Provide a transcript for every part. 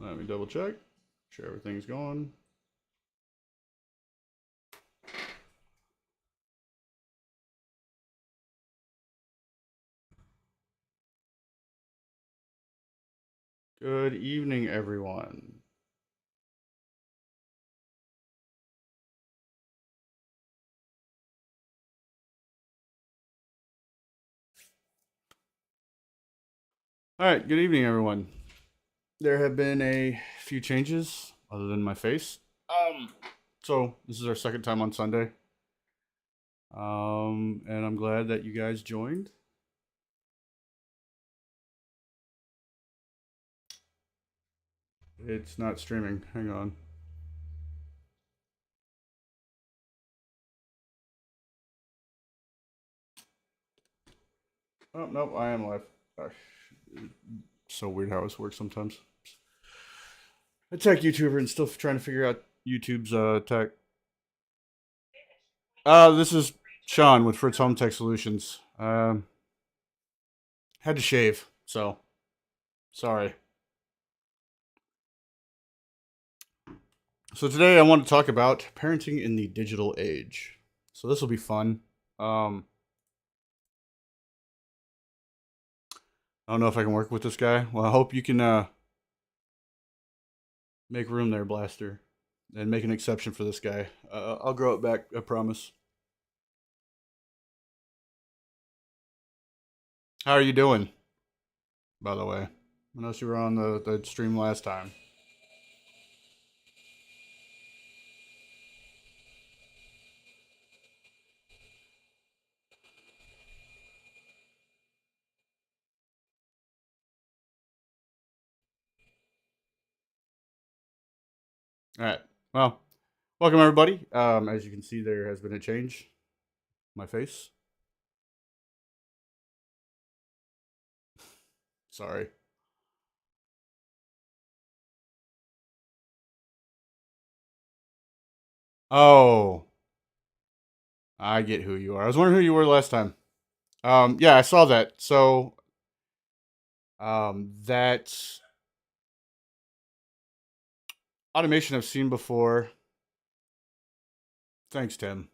Let me double check. Sure everything's going. Good evening, everyone. All right, good evening, everyone. There have been a few changes other than my face. So this is our second time on Sunday. And I'm glad that you guys joined. It's not streaming. Hang on. Oh, nope, I am live. So weird how this works sometimes. A tech YouTuber and still trying to figure out YouTube's tech. This is Sean with Fritz Home Tech Solutions. Had to shave, so sorry. So today I want to talk about parenting in the digital age. So this will be fun. I don't know if I can work with this guy. Well, I hope you can make room there, Blaster, and make an exception for this guy. I'll grow it back, I promise. How are you doing, by the way? I noticed you were on the stream last time. All right. Well, welcome everybody. As you can see, there has been a change. My face. Sorry. Oh, I get who you are. I was wondering who you were last time. Yeah, I saw that. So, that automation I've seen before. Thanks, Tim.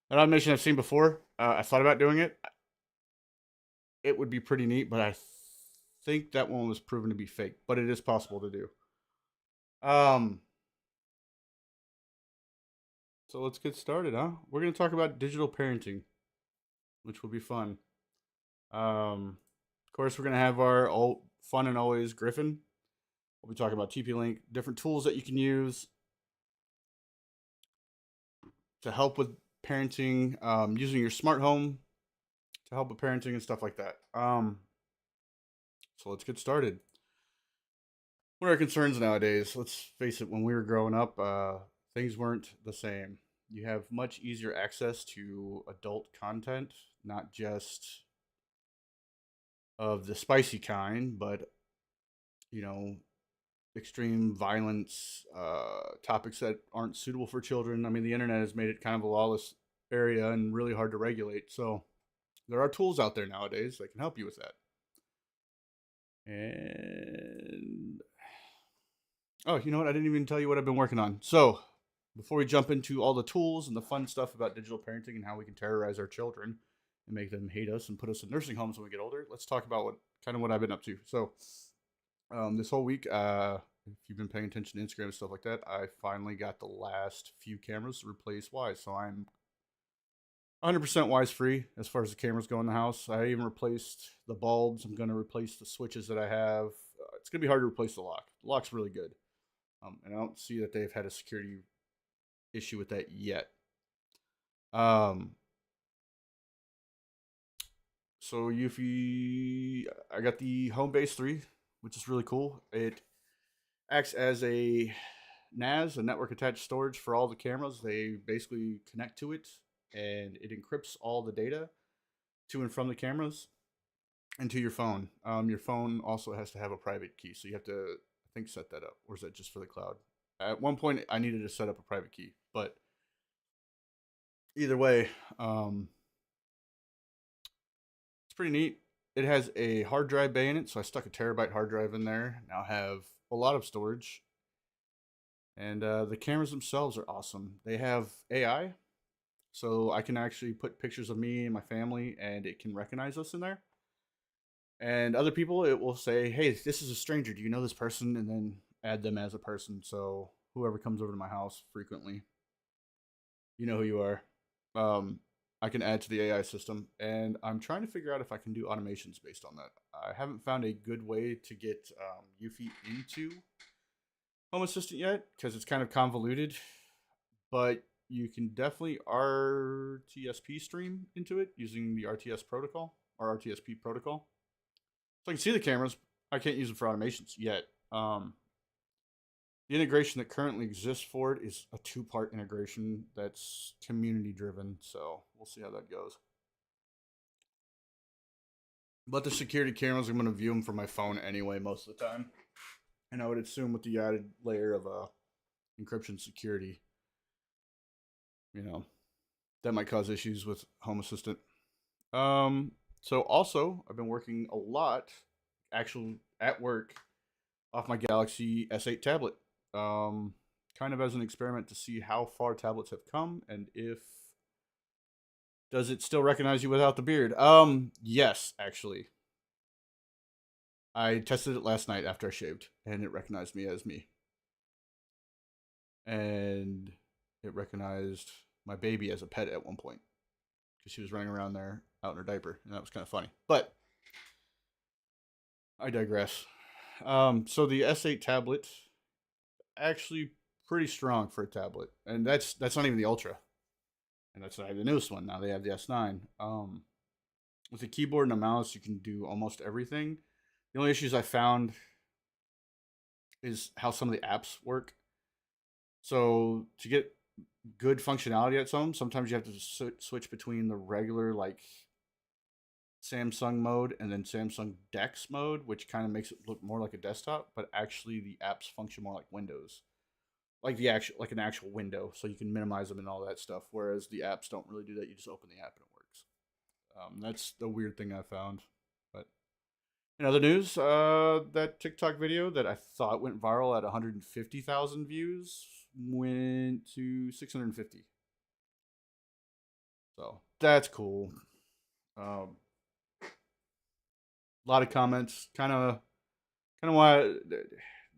That automation I've seen before. I thought about doing it. It would be pretty neat, but I think that one was proven to be fake. But it is possible to do. Um, so let's get started, huh? We're gonna talk about digital parenting, which will be fun. Of course, we're gonna have our all fun and always Gryphon. We'll be talking about TP-Link, different tools that you can use to help with parenting, using your smart home to help with parenting and stuff like that. So let's get started. What are our concerns nowadays? Let's face it, when we were growing up, things weren't the same. You have much easier access to adult content, not just of the spicy kind, but you know, extreme violence, topics that aren't suitable for children. I mean, the internet has made it kind of a lawless area and really hard to regulate. So there are tools out there nowadays that can help you with that. And oh, you know what? I didn't even tell you what I've been working on. So before we jump into all the tools and the fun stuff about digital parenting and how we can terrorize our children and make them hate us and put us in nursing homes when we get older, let's talk about what I've been up to. So this whole week, if you've been paying attention to Instagram and stuff like that, I finally got the last few cameras to replace Wise. So I'm 100% Wise free as far as the cameras go in the house. I even replaced the bulbs. I'm going to replace the switches that I have. It's going to be hard to replace the lock. The lock's really good. And I don't see that they've had a security issue with that yet. Um, so I got the Home Base 3, which is really cool. It acts as a NAS, a network attached storage for all the cameras. They basically connect to it and it encrypts all the data to and from the cameras into your phone. Your phone also has to have a private key, so you have to, I think, set that up. Or is that just for the cloud? At one point, I needed to set up a private key, but either way, it's pretty neat. it has a hard drive bay in it, so I stuck a terabyte hard drive in there. Now I have a lot of storage, and the cameras themselves are awesome. They have AI, so I can actually put pictures of me and my family, and it can recognize us in there. And other people, it will say, "Hey, this is a stranger. Do you know this person?" And then add them as a person. So whoever comes over to my house frequently, you know who you are. I can add to the AI system, and I'm trying to figure out if I can do automations based on that. I haven't found a good way to get Eufy into Home Assistant yet because it's kind of convoluted, but you can definitely RTSP stream into it using the RTS protocol or RTSP protocol. So I can see the cameras. I can't use them for automations yet. The integration that currently exists for it is a two-part integration that's community driven, so we'll see how that goes. But the security cameras, I'm going to view them from my phone anyway most of the time. And I would assume with the added layer of encryption security, that might cause issues with Home Assistant. So also, I've been working a lot, actually at work, off my Galaxy S8 tablet. Kind of as an experiment to see how far tablets have come and if does it still recognize you without the beard. Yes, actually. I tested it last night after I shaved, and it recognized me as me. And it recognized my baby as a pet at one point because she was running around there out in her diaper, and that was kind of funny. But I digress. So the S8 tablet actually pretty strong for a tablet, and that's not even the Ultra, and that's not the newest one. Now they have the S9. With a keyboard and a mouse, you can do almost everything. The only issues I found is how some of the apps work. So to get good functionality at sometimes you have to switch between the regular like Samsung mode and then Samsung Dex mode, which kind of makes it look more like a desktop, but actually the apps function more like Windows, like an actual window, so you can minimize them and all that stuff. Whereas the apps don't really do that; you just open the app and it works. That's the weird thing I found. But in other news, that TikTok video that I thought went viral at 150,000 views went to 650. So that's cool. A lot of comments. Kind of why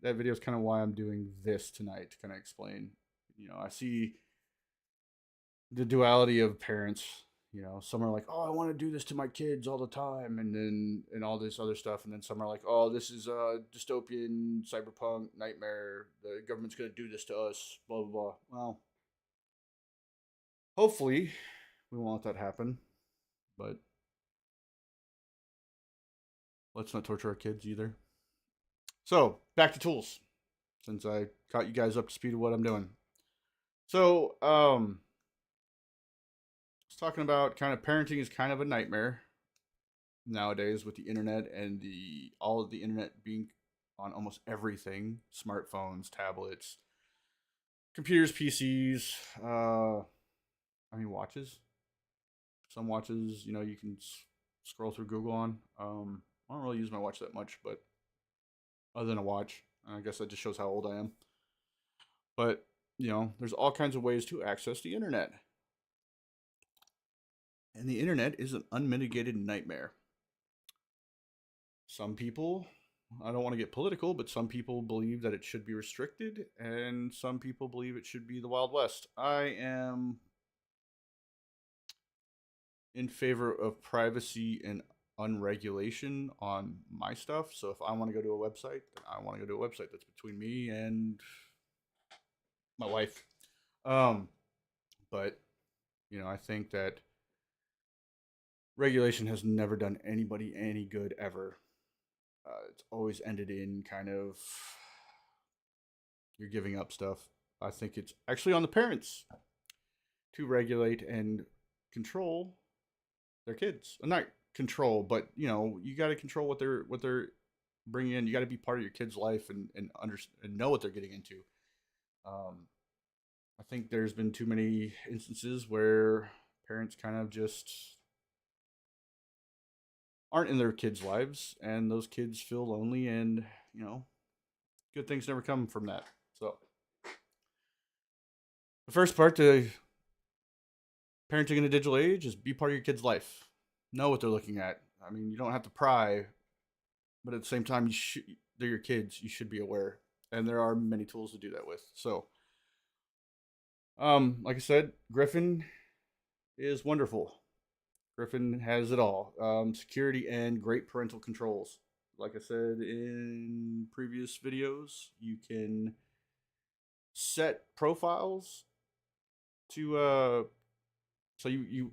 that video is kind of why I'm doing this tonight to kind of explain. I see the duality of parents. Some are like, "Oh, I want to do this to my kids all the time," and all this other stuff, and then some are like, "Oh, this is a dystopian cyberpunk nightmare. The government's gonna do this to us." Blah blah blah. Well, hopefully, we won't let that happen, but let's not torture our kids either. So back to tools, since I caught you guys up to speed of what I'm doing. So, I was talking about kind of parenting is kind of a nightmare nowadays with the internet and all of the internet being on almost everything: smartphones, tablets, computers, PCs. Watches. Some watches, you can scroll through Google on. I don't really use my watch that much, but other than a watch, I guess that just shows how old I am. But there's all kinds of ways to access the internet, and the internet is an unmitigated nightmare. Some people, I don't want to get political, but some people believe that it should be restricted, and some people believe it should be the Wild West. I am in favor of privacy and unregulation on my stuff. So if I want to go to a website, then I want to go to a website that's between me and my wife. But I think that regulation has never done anybody any good ever. It's always ended in kind of you're giving up stuff. I think it's actually on the parents to regulate and control their kids. Not control, but you got to control what they're bringing in. You got to be part of your kid's life and know what they're getting into. I think there's been too many instances where parents kind of just aren't in their kids' lives, and those kids feel lonely, and you know, good things never come from that. So the first part to parenting in a digital age is be part of your kid's life. Know what they're looking at. I mean, you don't have to pry, but at the same time, they're your kids. You should be aware, and there are many tools to do that with. So, like I said, Gryphon is wonderful. Gryphon has it all: security and great parental controls. Like I said in previous videos, you can set profiles to so you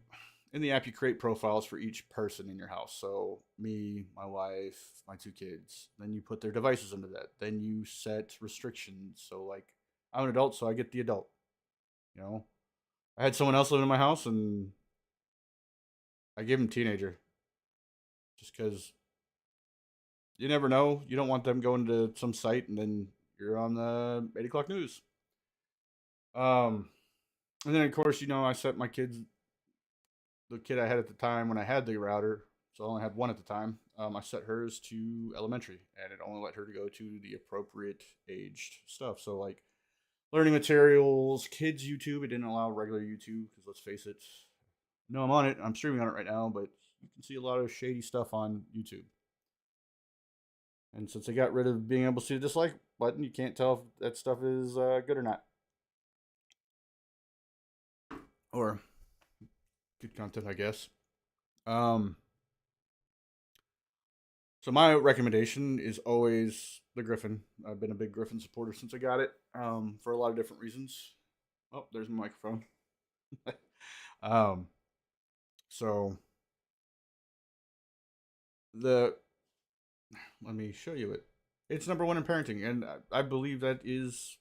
in the app you create profiles for each person in your house. So me, my wife, my two kids. Then you put their devices into that. Then you set restrictions. So like I'm an adult, so I get the adult. You know, I had someone else living in my house, and I gave him teenager, just because you never know. You don't want them going to some site and then you're on the 8 o'clock news. Um, and then of course I set my kids, the kid I had at the time when I had the router, so I only had one at the time. I set hers to elementary, and it only let her to go to the appropriate aged stuff. So like learning materials, kids YouTube. It didn't allow regular YouTube because let's face it, no, I'm on it. I'm streaming on it right now, but you can see a lot of shady stuff on YouTube. And since they got rid of being able to see the dislike button, you can't tell if that stuff is good or not, or good content, I guess. Um, so my recommendation is always the Gryphon. I've been a big Gryphon supporter since I got it, for a lot of different reasons. Oh, there's my microphone. um, so the let me show you it. It's number one in parenting, and I believe that's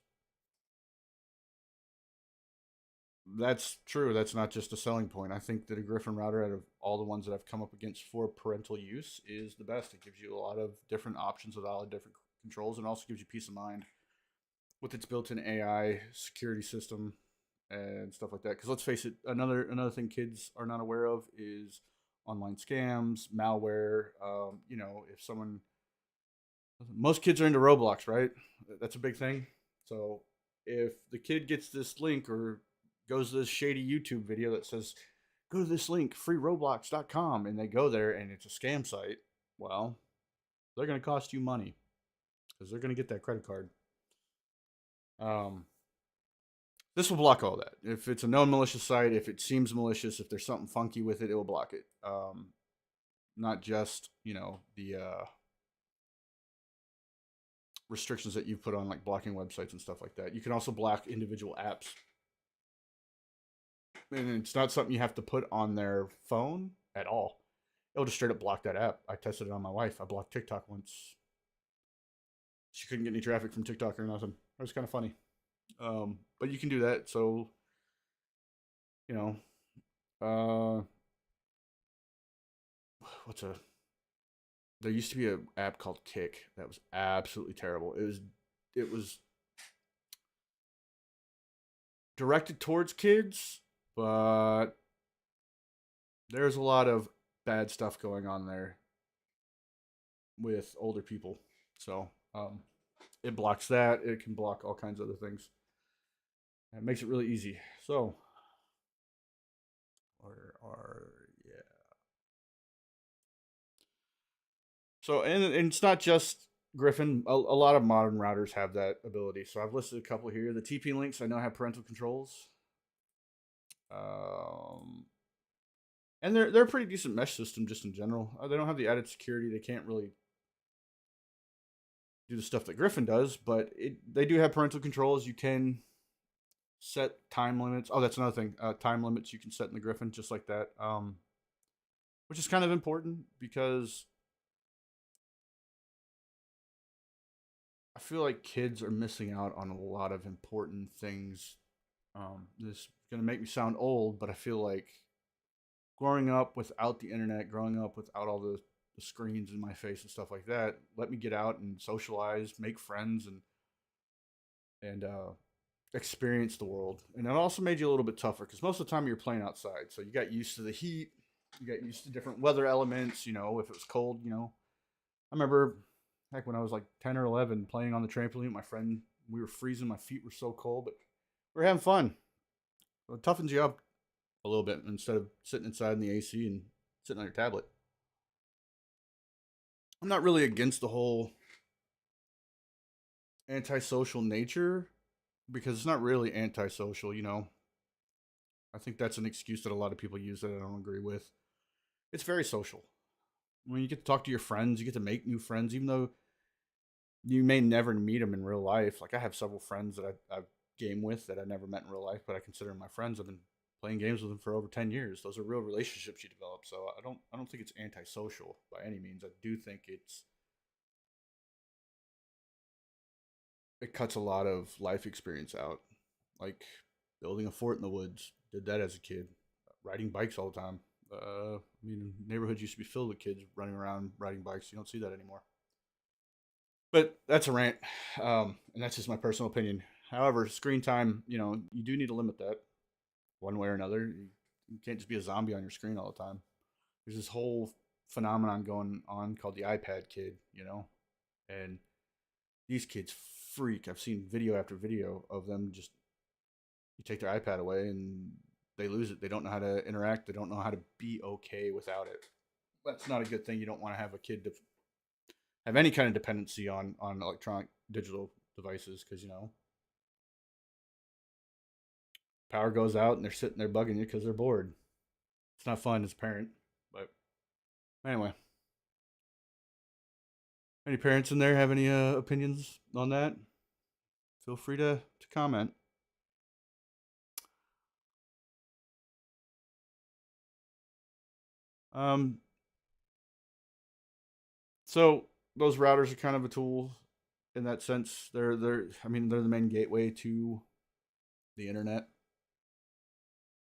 true. That's not just a selling point. I think that a Gryphon router, out of all the ones that I've come up against for parental use, is the best. It gives you a lot of different options with all the different controls, and also gives you peace of mind with its built-in AI security system and stuff like that. Because let's face it, another thing kids are not aware of is online scams, malware. If someone, most kids are into Roblox, right? That's a big thing. So if the kid gets this link or goes to this shady YouTube video that says, go to this link, freeroblox.com, and they go there and it's a scam site, well, they're going to cost you money because they're going to get that credit card. Um, this will block all that. If it's a known malicious site, if it seems malicious, if there's something funky with it, it will block it. Not just, the restrictions that you've put on, like blocking websites and stuff like that. You can also block individual apps. And it's not something you have to put on their phone at all. It'll just straight up block that app. I tested it on my wife. I blocked TikTok once. She couldn't get any traffic from TikTok or nothing. It was kind of funny. But you can do that. So, you know, uh, what's a there used to be an app called Kick that was absolutely terrible. It was directed towards kids, but there's a lot of bad stuff going on there with older people. So it blocks that. It can block all kinds of other things. It makes it really easy. So, or yeah. So and it's not just Gryphon. A lot of modern routers have that ability. So I've listed a couple here. The TP links I know have parental controls. Um, and they're a pretty decent mesh system just in general. They don't have the added security. They can't really do the stuff that Gryphon does, but they do have parental controls. You can set time limits. Oh, that's another thing. Time limits you can set in the Gryphon just like that, which is kind of important because I feel like kids are missing out on a lot of important things. This is going to make me sound old, but I feel like growing up without the internet, growing up without all the screens in my face and stuff like that, let me get out and socialize, make friends, and experience the world. And it also made you a little bit tougher because most of the time you're playing outside, so you got used to the heat. You get used to different weather elements. If it was cold, I remember heck when I was like 10 or 11 playing on the trampoline with my friend. We were freezing. My feet were so cold, but we were having fun. It toughens you up a little bit instead of sitting inside in the AC and sitting on your tablet. I'm not really against the whole antisocial nature because it's not really antisocial. I think that's an excuse that a lot of people use that I don't agree with. It's very social. When you get to talk to your friends, you get to make new friends, even though you may never meet them in real life. Like I have several friends that I've game with that I never met in real life, but I consider them my friends. I've been playing games with them for over 10 years. Those are real relationships you develop. So I don't think it's antisocial by any means. I do think it cuts a lot of life experience out. Like building a fort in the woods. Did that as a kid. Riding bikes all the time. Neighborhoods used to be filled with kids running around riding bikes. You don't see that anymore. But that's a rant, and that's just my personal opinion. However, screen time, you do need to limit that one way or another. You can't just be a zombie on your screen all the time. There's this whole phenomenon going on called the iPad kid. And these kids freak. I've seen video after video of them just, you take their iPad away and they lose it. They don't know how to interact. They don't know how to be okay without it. That's not a good thing. You don't want to have a kid have any kind of dependency on electronic digital devices because power goes out and they're sitting there bugging you because they're bored. It's not fun as a parent. But anyway, any parents in there have any opinions on that? Feel free to comment. Um, so those routers are kind of a tool in that sense. They're the main gateway to the internet.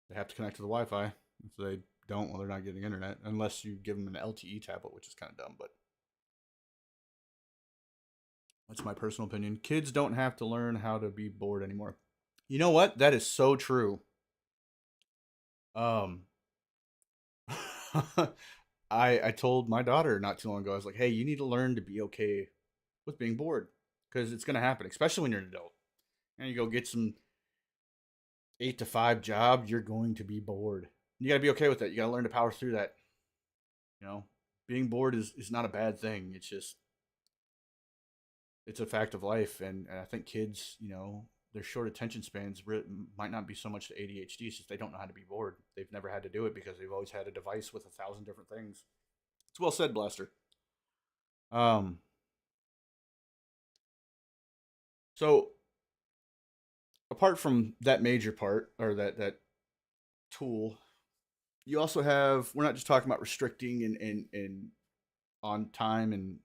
They have to connect to the Wi-Fi. If they don't, well, they're not getting internet unless you give them an LTE tablet, which is kind of dumb. But that's my personal opinion. Kids don't have to learn how to be bored anymore. You know what? That is so true. Um, I told my daughter not too long ago. I was like, hey, you need to learn to be okay with being bored because it's gonna happen, especially when you're an adult. And you go get some 8 to 5 job, you're going to be bored. You gotta be okay with that. You gotta learn to power through that. You know, being bored is not a bad thing. It's a fact of life, and I think kids, their short attention spans might not be so much the ADHD, it's just they don't know how to be bored. They've never had to do it because they've always had a device with 1,000 different things. It's well said, Blaster. Um, so apart from that major part or that tool, you also have. We're not just talking about restricting and on time and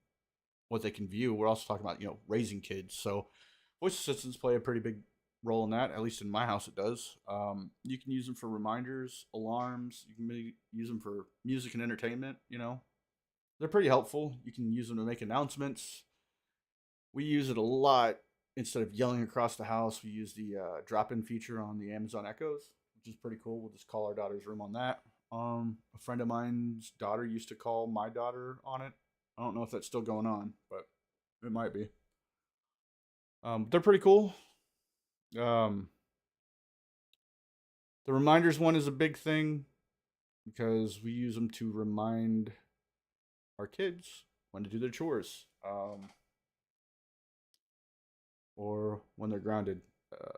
what they can view. We're also talking about raising kids. So voice assistants play a pretty big role in that. At least in my house, it does. You can use them for reminders, alarms. You can use them for music and entertainment. They're pretty helpful. You can use them to make announcements. We use it a lot. Instead of yelling across the house, we use the drop-in feature on the Amazon Echoes, which is pretty cool. We'll just call our daughter's room on that. A friend of mine's daughter used to call my daughter on it. I don't know if that's still going on, but it might be. They're pretty cool. Um, the reminders one is a big thing because we use them to remind our kids when to do their chores or when they're grounded.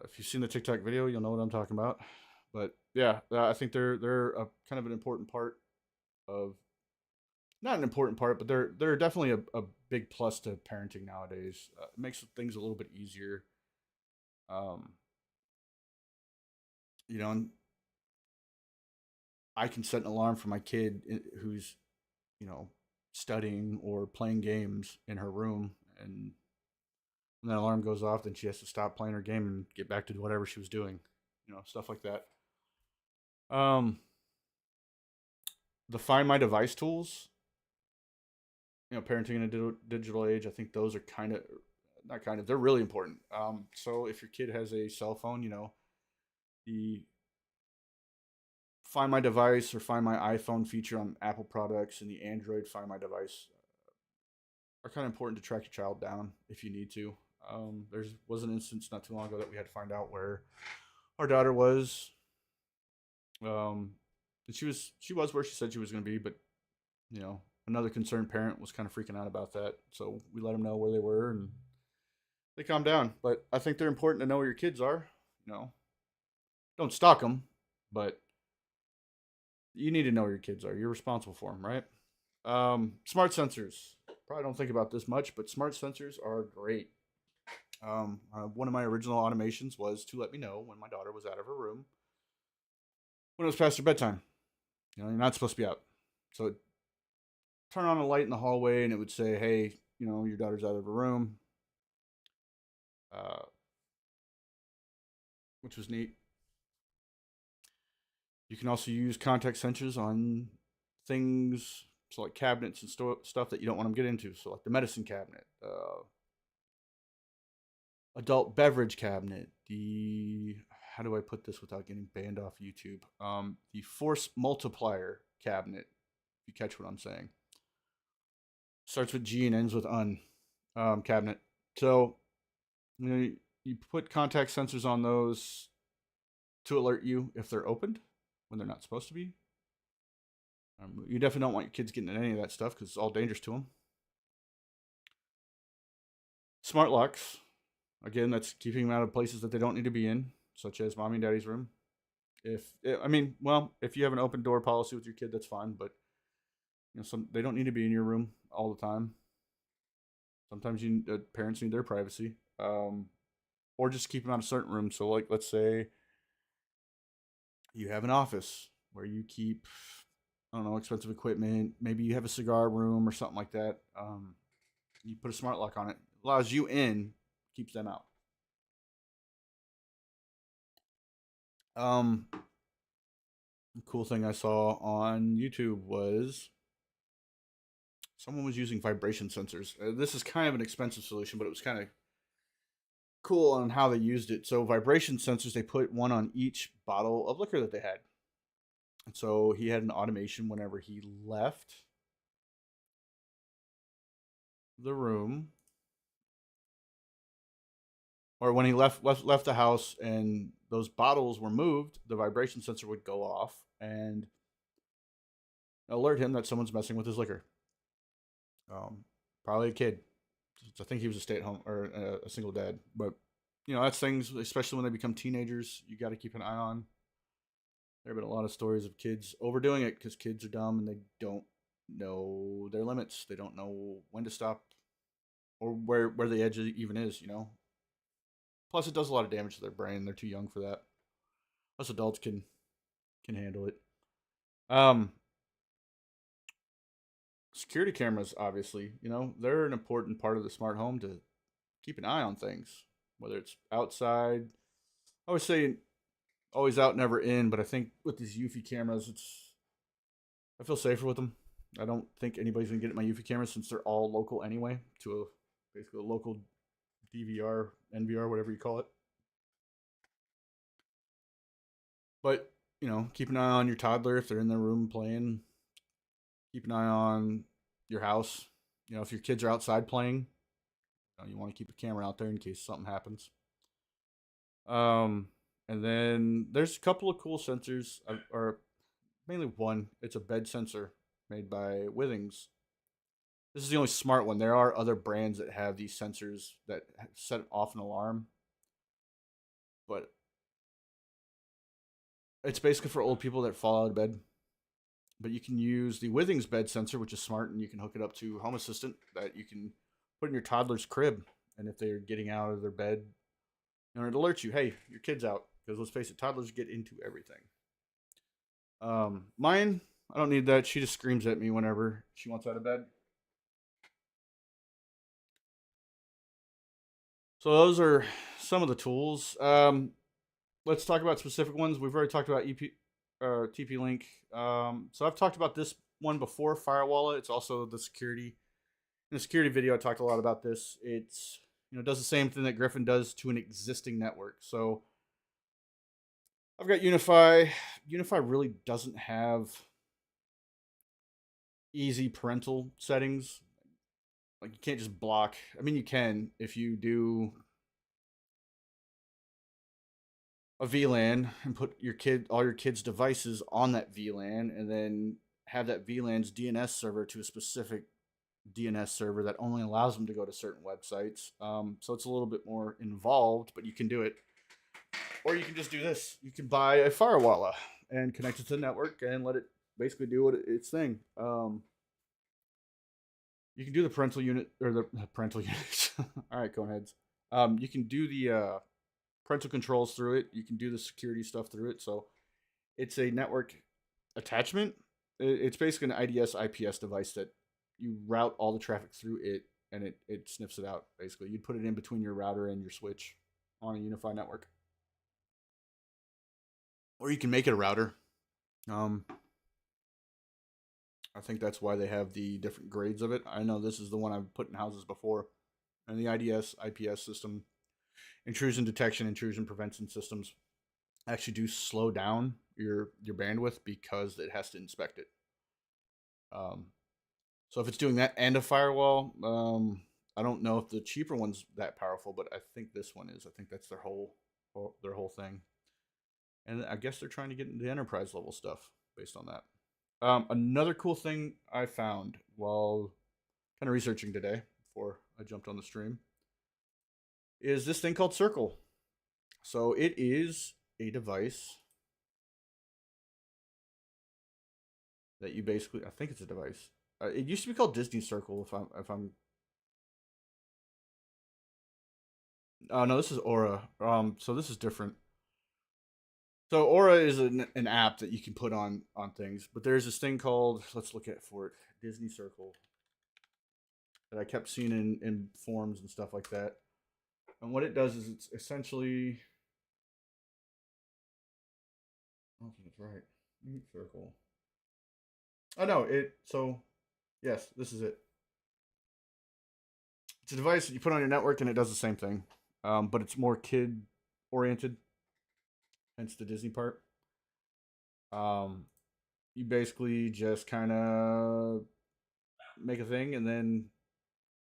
If you've seen the TikTok video, you'll know what I'm talking about. But yeah, I think they're a kind of an important part of, not an important part, but they're definitely a big plus to parenting nowadays. It makes things a little bit easier. Um, and I can set an alarm for my kid who's you know studying or playing games in her room, and when that alarm goes off, then she has to stop playing her game and get back to whatever she was doing. Stuff like that. Um, the Find My Device tools, parenting in a digital age, I think those are kind of, not kind of, they're really important. So if your kid has a cell phone, the Find My Device or Find My iPhone feature on Apple products and the Android Find My Device are kind of important to track your child down if you need to. There was an instance not too long ago that we had to find out where our daughter was. And she was where she said she was going to be, but another concerned parent was kind of freaking out about that. So we let them know where they were, and they calmed down. But I think they're important to know where your kids are. Don't stalk them, but you need to know where your kids are. You're responsible for them, right? Smart sensors. Probably don't think about this much, but smart sensors are great. One of my original automations was to let me know when my daughter was out of her room when it was past her bedtime. You're not supposed to be out. So it'd turn on a light in the hallway and it would say, hey, your daughter's out of her room, uh, which was neat. You can also use contact sensors on things, so like cabinets and stuff that you don't want them to get into. So like the medicine cabinet, adult beverage cabinet, the how do I put this without getting banned off YouTube? The force multiplier cabinet. If you catch what I'm saying, starts with G and ends with un. Cabinet. So you put contact sensors on those to alert you if they're opened when they're not supposed to be. You definitely don't want your kids getting in any of that stuff because it's all dangerous to them. Smart locks. Again, that's keeping them out of places that they don't need to be in, such as mommy and daddy's room. If you have an open door policy with your kid, that's fine. But they don't need to be in your room all the time. Sometimes parents need their privacy, or just keep them out of certain rooms. So, like, let's say you have an office where you keep, I don't know, expensive equipment. Maybe you have a cigar room or something like that. You put a smart lock on it. Allows you in, keeps them out. The cool thing I saw on YouTube was someone was using vibration sensors. This is kind of an expensive solution, but it was kind of cool on how they used it. So vibration sensors, they put one on each bottle of liquor that they had. And so he had an automation whenever he left the room, or when he left the house and those bottles were moved, the vibration sensor would go off and alert him that someone's messing with his liquor. Probably a kid. I think he was a stay-at-home or a single dad. But that's things, especially when they become teenagers, you got to keep an eye on. There have been a lot of stories of kids overdoing it because kids are dumb and they don't know their limits. They don't know when to stop or where the edge even is. Plus, it does a lot of damage to their brain. They're too young for that. Us adults can handle it. Security cameras, obviously, they're an important part of the smart home to keep an eye on things, whether it's outside. I always say always out, never in, but I think with these Eufy cameras, I feel safer with them. I don't think anybody's gonna get at my Eufy cameras since they're all local anyway, to basically a local DVR, NVR, whatever you call it. But keep an eye on your toddler if they're in their room playing. Keep an eye on your house. If your kids are outside playing, you want to keep a camera out there in case something happens. And then there's a couple of cool sensors, or mainly one. It's a bed sensor made by Withings. This is the only smart one. There are other brands that have these sensors that set off an alarm, but it's basically for old people that fall out of bed. But you can use the Withings bed sensor, which is smart, and you can hook it up to Home Assistant that you can put in your toddler's crib. And if they're getting out of their bed, it alerts you, hey, your kid's out. Because let's face it, toddlers get into everything. Mine, I don't need that. She just screams at me whenever she wants out of bed. So those are some of the tools. Let's talk about specific ones. We've already talked about TP-Link. So I've talked about this one before, Firewalla. It's also the security. In the security video, I talked a lot about this. It's does the same thing that Gryphon does to an existing network. So I've got Unify. Unify really doesn't have easy parental settings. Like you can't just block. I mean, you can if you do a VLAN and put all your kids' devices on that VLAN, and then have that VLAN's DNS server to a specific DNS server that only allows them to go to certain websites. So it's a little bit more involved, but you can do it. Or you can just do this. You can buy a Firewalla and connect it to the network and let it basically do its thing. You can do the parental unit or the parental units. All right, coneheads. You can do the parental controls through it. You can do the security stuff through it. So it's a network attachment. It's basically an IDS IPS device that you route all the traffic through it, and it sniffs it out. Basically, you'd put it in between your router and your switch on a unified network, or you can make it a router. Um, I think that's why they have the different grades of it. I know this is the one I've put in houses before, and the IDS IPS system, intrusion detection, intrusion prevention systems, actually do slow down your bandwidth because it has to inspect it. Um, so if it's doing that and a firewall, I don't know if the cheaper one's that powerful, but I think this one is. I think that's their whole thing, and I guess they're trying to get into the enterprise level stuff based on that. Another cool thing I found while kind of researching today before I jumped on the stream is this thing called Circle. So it is a device that you basically, I think it's a device. It used to be called Disney Circle. If I'm oh no, this is Aura. So this is different. So Aura is an app that you can put on things, but there's this thing called, let's look at for it, Disney Circle, that I kept seeing in forums and stuff like that. And what it does is it's essentially, I don't think it's right. Circle. Oh no, so yes, this is it. It's a device that you put on your network and it does the same thing, but it's more kid oriented, hence the Disney part. Um, you basically just kind of make a thing and then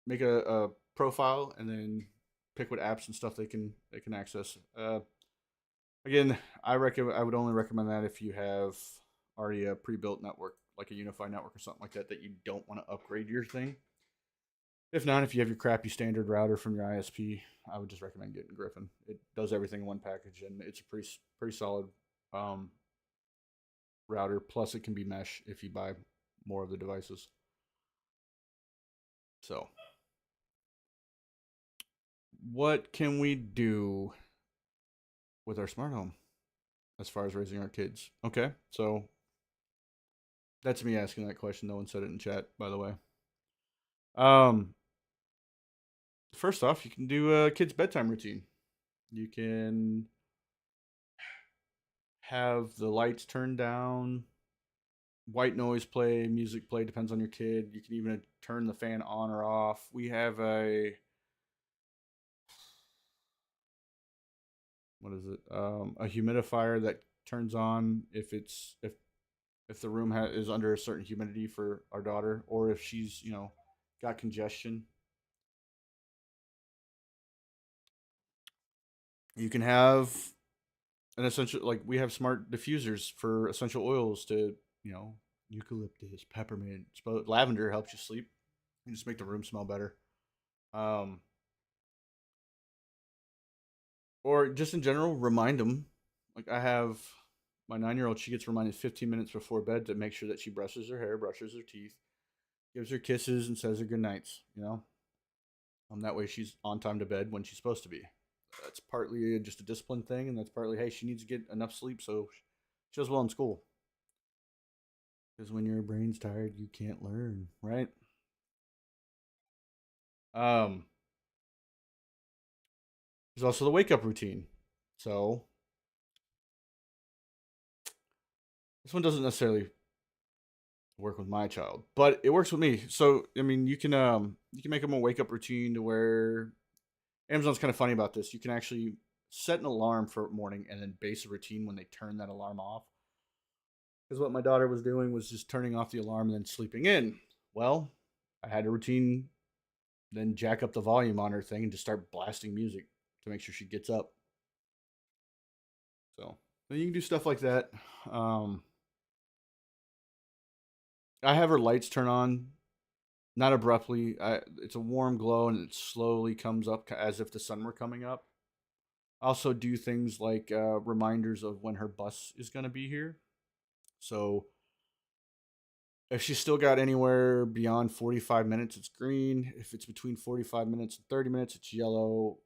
make a profile and then pick what apps and stuff they can access. Again, I would only recommend that if you have already a pre-built network, like a unified network or something like that you don't want to upgrade your thing. If not, if you have your crappy standard router from your ISP, I would just recommend getting Gryphon. It does everything in one package, and it's a pretty solid um, router. Plus, it can be mesh if you buy more of the devices. So, what can we do with our smart home as far as raising our kids? Okay, so that's me asking that question. No one said it in chat, by the way. First off, you can do a kid's bedtime routine. You can have the lights turned down, white noise play, music play, depends on your kid. You can even turn the fan on or off. We have what is it? A humidifier that turns on if the room is under a certain humidity for our daughter, or if she's got congestion. You can have an essential, like we have smart diffusers for essential oils to eucalyptus, peppermint, lavender helps you sleep. You just make the room smell better. Um, or just in general, remind them. Like I have my 9-year-old, she gets reminded 15 minutes before bed to make sure that she brushes her hair, brushes her teeth, gives her kisses, and says her good nights. That way she's on time to bed when she's supposed to be. That's partly just a discipline thing, and that's partly, hey, she needs to get enough sleep so she does well in school. Because when your brain's tired, you can't learn, right? Um, there's also the wake up routine. So this one doesn't necessarily work with my child, but it works with me. So I mean, you can make them a wake up routine to where Amazon's kind of funny about this. You can actually set an alarm for morning and then base a routine when they turn that alarm off. Because what my daughter was doing was just turning off the alarm and then sleeping in. Well, I had a routine, then jack up the volume on her thing and just start blasting music to make sure she gets up. So you can do stuff like that. Um, I have her lights turn on, not abruptly. It's a warm glow and it slowly comes up as if the sun were coming up. I also do things like reminders of when her bus is going to be here. So if she's still got anywhere beyond 45 minutes, it's green. If it's between 45 minutes and 30 minutes, it's yellow.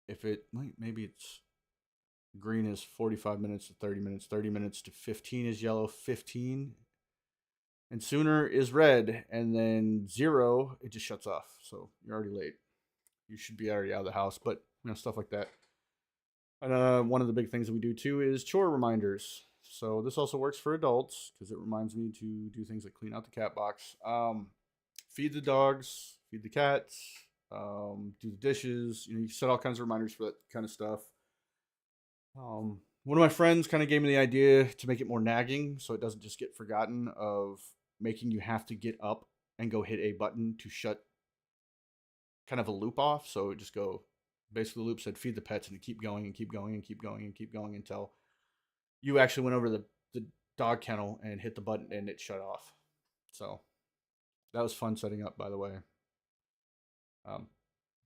If it, maybe it's green is 45 minutes to 30 minutes, 30 minutes to 15 is yellow, 15 and sooner is red, and then 0, it just shuts off. So you're already late. You should be already out of the house, but stuff like that. And one of the big things that we do too is chore reminders. So this also works for adults because it reminds me to do things like clean out the cat box, feed the dogs, feed the cats, do the dishes. You set all kinds of reminders for that kind of stuff. One of my friends kind of gave me the idea to make it more nagging so it doesn't just get forgotten, of making you have to get up and go hit a button to shut kind of a loop off. So it just go, basically the loop said feed the pets, and it keep going and keep going and keep going and keep going until you actually went over the dog kennel and hit the button and it shut off. So that was fun setting up, by the way.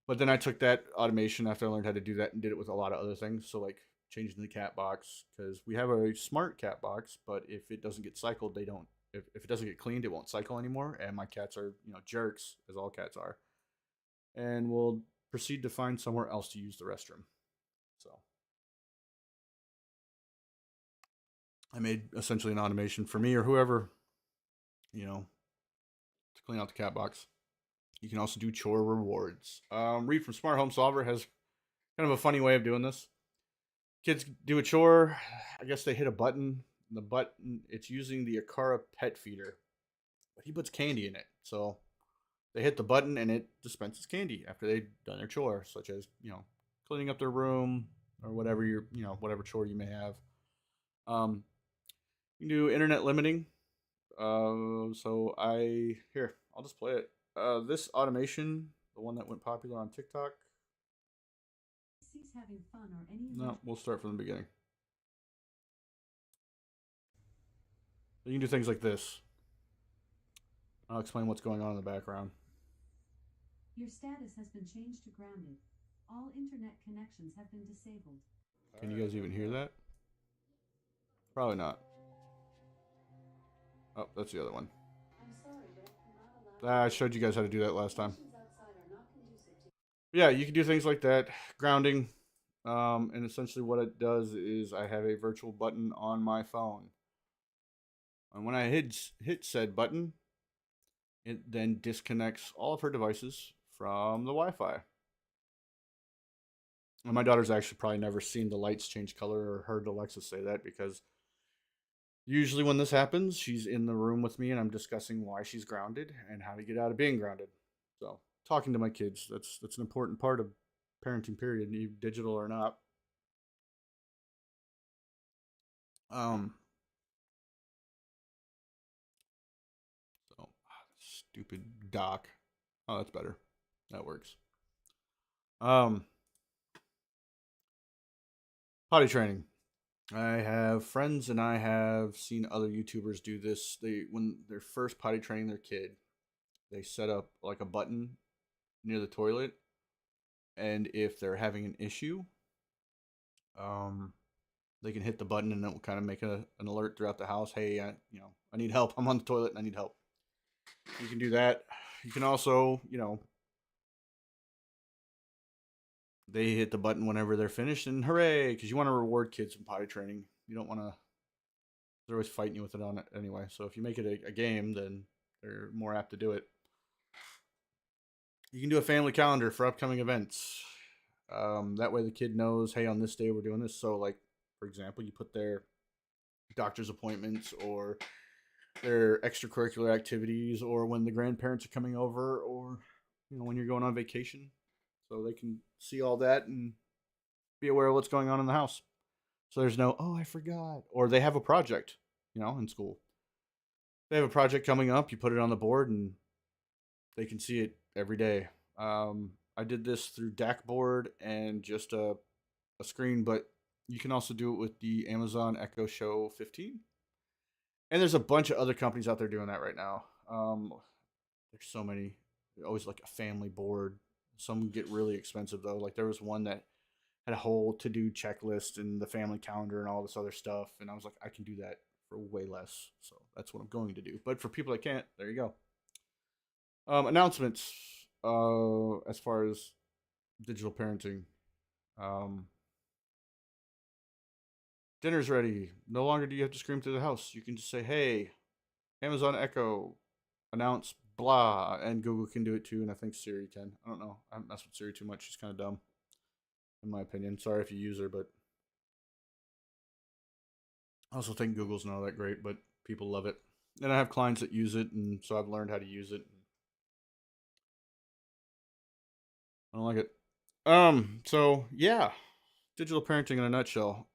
But then I took that automation after I learned how to do that and did it with a lot of other things. So like changing the cat box, because we have a smart cat box, but if it doesn't get cycled, they don't. If it doesn't get cleaned, it won't cycle anymore. And my cats are jerks, as all cats are, and we'll proceed to find somewhere else to use the restroom. So I made essentially an automation for me or whoever, to clean out the cat box. You can also do chore rewards. Reed from Smart Home Solver has kind of a funny way of doing this. Kids do a chore. I guess they hit a button. The button, it's using the Akara pet feeder, but he puts candy in it. So they hit the button and it dispenses candy after they've done their chore, such as cleaning up their room or whatever whatever chore you may have. You can do internet limiting. So I'll just play it. This automation, the one that went popular on TikTok. No, we'll start from the beginning. You can do things like this. I'll explain what's going on in the background. Your status has been changed to grounded. All internet connections have been disabled. Can you guys even hear that? Probably not. Oh, that's the other one. I showed you guys how to do that last time. Yeah, you can do things like that. Grounding. And essentially what it does is I have a virtual button on my phone. And when I hit said button, it then disconnects all of her devices from the Wi-Fi. And my daughter's actually probably never seen the lights change color or heard Alexa say that, because usually when this happens, she's in the room with me and I'm discussing why she's grounded and how to get out of being grounded. So talking to my kids, that's an important part of parenting, period, digital or not. So stupid doc. Oh, that's better. That works. Potty training. I have friends and I have seen other YouTubers do this. When they're first potty training their kid, they set up like a button near the toilet, and if they're having an issue, they can hit the button and it will kind of make an alert throughout the house. Hey, I need help. I'm on the toilet and I need help. You can do that. You can also, they hit the button whenever they're finished, and hooray, because you want to reward kids in potty training. You don't want to, they're always fighting you with it on it anyway. So if you make it a game, then they're more apt to do it. You can do a family calendar for upcoming events. That way the kid knows, hey, on this day we're doing this. So like, for example, you put their doctor's appointments or their extracurricular activities, or when the grandparents are coming over, or when you're going on vacation, so they can see all that and be aware of what's going on in the house. So there's no, oh, I forgot. Or they have a project, in school. They have a project coming up, you put it on the board and they can see it every day. I did this through DAC board and just a screen, but you can also do it with the Amazon Echo Show 15. And there's a bunch of other companies out there doing that right now. There's so many. Always like a family board. Some get really expensive though. Like there was one that had a whole to-do checklist and the family calendar and all this other stuff. And I was like, I can do that for way less. So that's what I'm going to do. But for people that can't, there you go. Announcements. As far as digital parenting. Um, Dinner's ready. No longer do you have to scream through the house. You can just say, hey, Amazon Echo, announce blah, and Google can do it too, and I think Siri can. I don't know. I haven't messed with Siri too much. She's kind of dumb, in my opinion. Sorry if you use her, but I also think Google's not that great, but people love it. And I have clients that use it, and so I've learned how to use it. I don't like it. So yeah, digital parenting in a nutshell.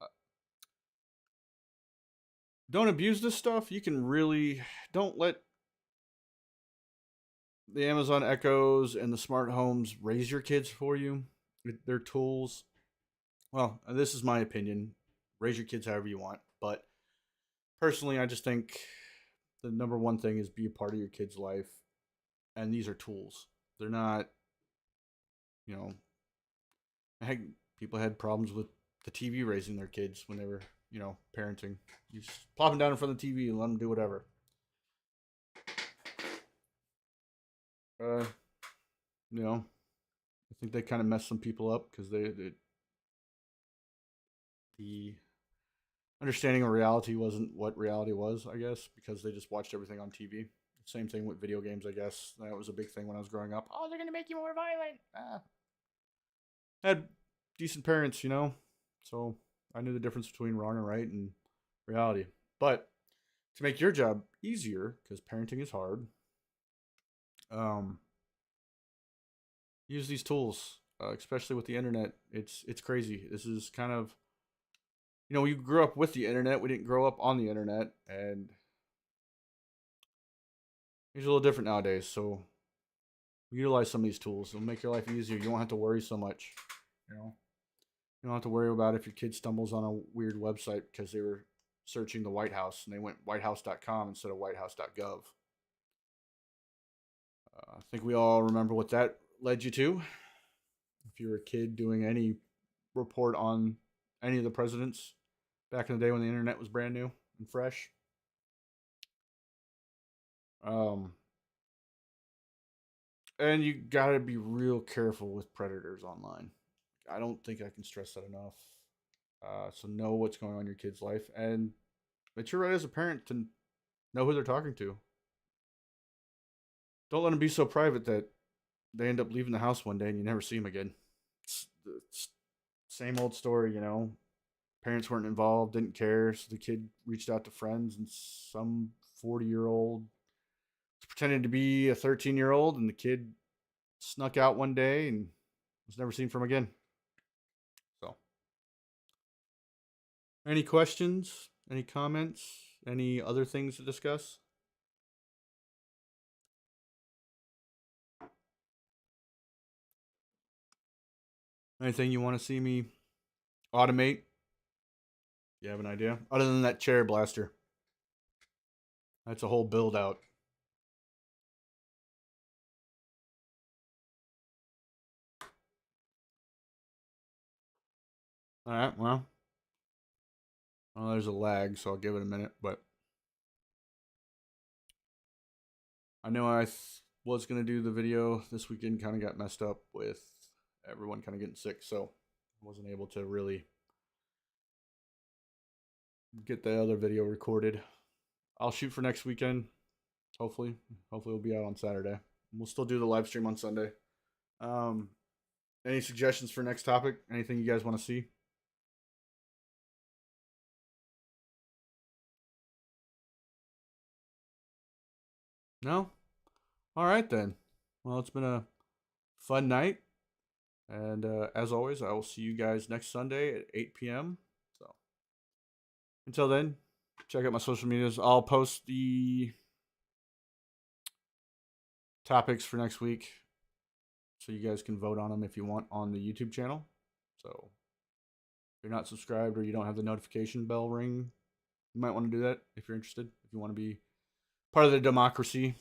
Don't abuse this stuff. You can really don't let the Amazon Echoes and the smart homes raise your kids for you. They're tools. Well, this is my opinion. Raise your kids however you want, but personally, I just think the number one thing is be a part of your kid's life, and these are tools. They're not, you know, heck, people had problems with the TV raising their kids when they were, parenting. You just plop them down in front of the TV and let them do whatever. Uh, I think they kind of messed some people up because the understanding of reality wasn't what reality was, I guess, because they just watched everything on TV. Same thing with video games, I guess. That was a big thing when I was growing up. Oh, they're gonna make you more violent. I had decent parents, so I knew the difference between wrong and right and reality. But to make your job easier, because parenting is hard, um, use these tools, especially with the internet. It's crazy. This is kind of, we grew up with the internet. We didn't grow up on the internet, and it's a little different nowadays. So utilize some of these tools. It'll make your life easier. You won't have to worry so much. You don't have to worry about if your kid stumbles on a weird website because they were searching the White House and they went whitehouse.com instead of whitehouse.gov. I think we all remember what that led you to. If you were a kid doing any report on any of the presidents back in the day when the internet was brand new and fresh. And you gotta be real careful with predators online. I don't think I can stress that enough. So know what's going on in your kid's life, and it's your right as a parent to know who they're talking to. Don't let them be so private that they end up leaving the house one day and you never see them again. It's same old story, Parents weren't involved, didn't care, so the kid reached out to friends, and some 40-year-old was pretending to be a 13-year-old, and the kid snuck out one day and was never seen from again. So, any questions? Any comments? Any other things to discuss? Anything you want to see me automate? You have an idea? Other than that chair blaster. That's a whole build out. All right, well, there's a lag, so I'll give it a minute, but I know was going to do the video this weekend, kind of got messed up with everyone kind of getting sick, so I wasn't able to really get the other video recorded. I'll shoot for next weekend, hopefully. Hopefully it'll be out on Saturday. We'll still do the live stream on Sunday. Any suggestions for next topic? Anything you guys want to see? No? All right then. Well, it's been a fun night. And as always, I will see you guys next Sunday at 8 p.m. So until then, check out my social medias. I'll post the topics for next week so you guys can vote on them if you want on the YouTube channel. So if you're not subscribed or you don't have the notification bell ring, you might want to do that if you're interested. If you want to be part of the democracy.